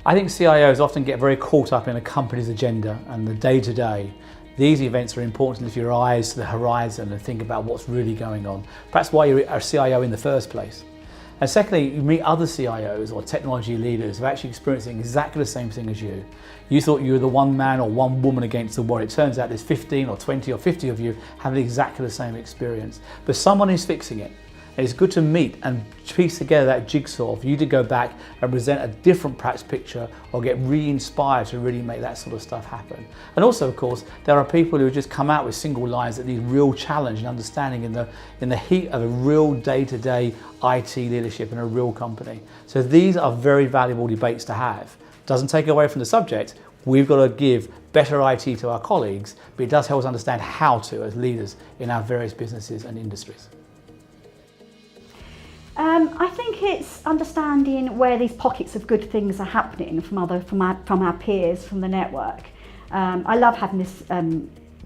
I think CIOs often get very caught up in a company's agenda and the day-to-day. These events are important to lift your eyes to the horizon and think about what's really going on. Perhaps why you're a CIO in the first place. And secondly, you meet other CIOs or technology leaders who are actually experiencing exactly the same thing as you. You thought you were the one man or one woman against the world. It turns out there's 15 or 20 or 50 of you having exactly the same experience. But someone is fixing it. And it's good to meet and piece together that jigsaw for you to go back and present a different perhaps picture or get re-inspired to really make that sort of stuff happen. And also, of course, there are people who just come out with single lines that need real challenge and understanding in the heat of a real day-to-day IT leadership in a real company. So these are very valuable debates to have. Doesn't take away from the subject. We've got to give better IT to our colleagues, but it does help us understand how to as leaders in our various businesses and industries. I think it's understanding where these pockets of good things are happening from our peers, from the network. I love having this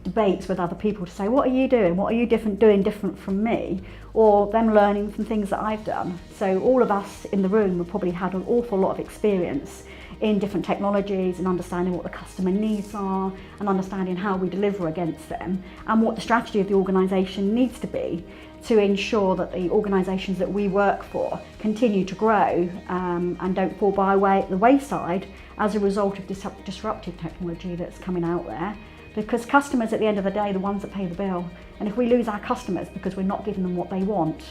debates with other people to say, what are you doing? What are you doing different from me? Or them learning from things that I've done. So all of us in the room have probably had an awful lot of experience in different technologies and understanding what the customer needs are and understanding how we deliver against them and what the strategy of the organisation needs to be to ensure that the organisations that we work for continue to grow and don't fall by the wayside as a result of disruptive technology that's coming out there. Because customers at the end of the day are the ones that pay the bill. And if we lose our customers because we're not giving them what they want,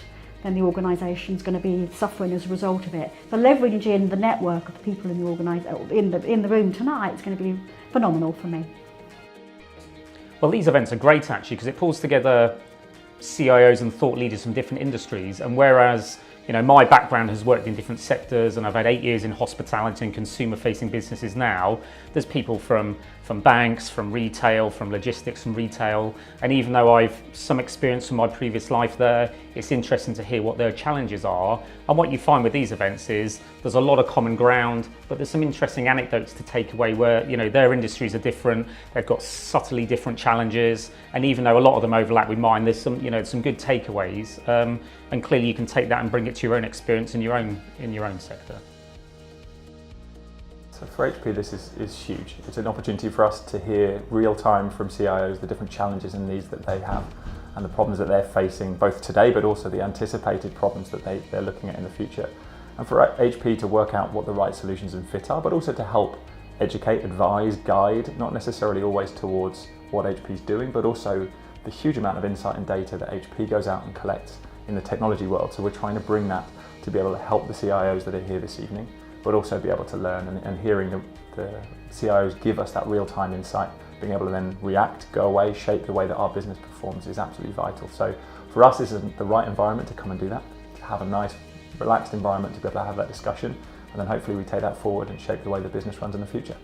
then the organisation's going to be suffering as a result of it. So leveraging the network of the people in the room tonight is going to be phenomenal for me. Well, these events are great actually because it pulls together CIOs and thought leaders from different industries, and whereas my background has worked in different sectors and I've had 8 years in hospitality and consumer facing businesses now, there's people from banks, from retail, from logistics, from retail, and even though I've some experience from my previous life there, it's interesting to hear what their challenges are. And what you find with these events is there's a lot of common ground, but there's some interesting anecdotes to take away where their industries are different, they've got subtly different challenges, and even though a lot of them overlap with mine, there's some good takeaways, and clearly you can take that and bring it to your own experience in your own sector. So for HP this is huge. It's an opportunity for us to hear real time from CIOs the different challenges and needs that they have and the problems that they're facing both today but also the anticipated problems that they're looking at in the future. And for HP to work out what the right solutions and fit are, but also to help educate, advise, guide, not necessarily always towards what HP's doing, but also the huge amount of insight and data that HP goes out and collects in the technology world. So we're trying to bring that to be able to help the CIOs that are here this evening, but also be able to learn and hearing the CIOs give us that real-time insight, being able to then react, go away, shape the way that our business performs is absolutely vital. So for us, this is the right environment to come and do that, to have a nice, relaxed environment to be able to have that discussion, and then hopefully we take that forward and shape the way the business runs in the future.